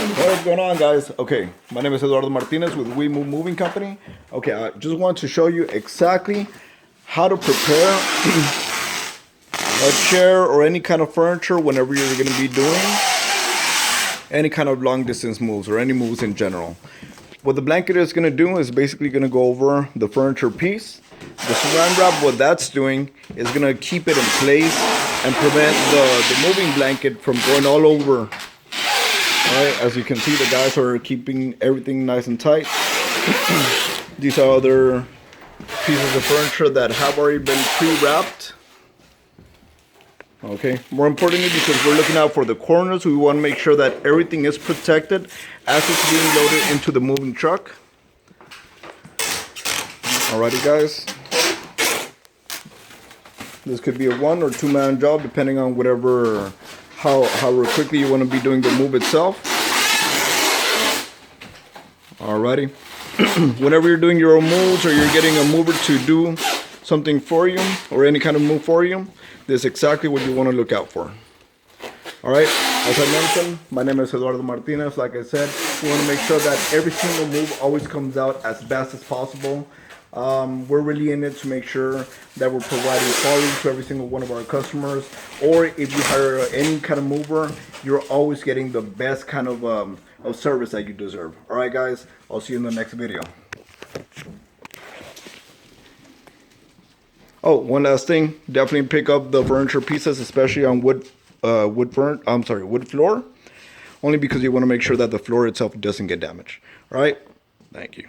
Hey, what's going on, guys? Okay, my name is Eduardo Martinez with We Move Moving Company. Okay, I just want to show you exactly how to prepare a chair or any kind of furniture whenever you're going to be doing any kind of long distance moves or any moves in general. What the blanket is going to do is basically going to go over the furniture piece. The saran wrap, what that's doing is going to keep it in place and prevent the moving blanket from going all over. Alright, as you can see, the guys are keeping everything nice and tight. These are other pieces of furniture that have already been pre-wrapped. Okay, more importantly, because we're looking out for the corners, we want to make sure that everything is protected as it's being loaded into the moving truck. Alrighty, guys. This could be a 1 or 2 man job depending on whatever how quickly you want to be doing the move itself. Alrighty. Whenever you're doing your own moves or you're getting a mover to do something for you or any kind of move for you, this is exactly what you want to look out for. Alright, as I mentioned, my name is Eduardo Martinez. Like I said, we want to make sure that every single move always comes out as best as possible. We're really in it to make sure that we're providing quality to every single one of our customers. Or if you hire any kind of mover, you're always getting the best kind of service that you deserve. Alright, guys, I'll see you in the next video. Oh, one last thing, definitely pick up the furniture pieces, especially on wood floor, only because you want to make sure that the floor itself doesn't get damaged. All right, thank you.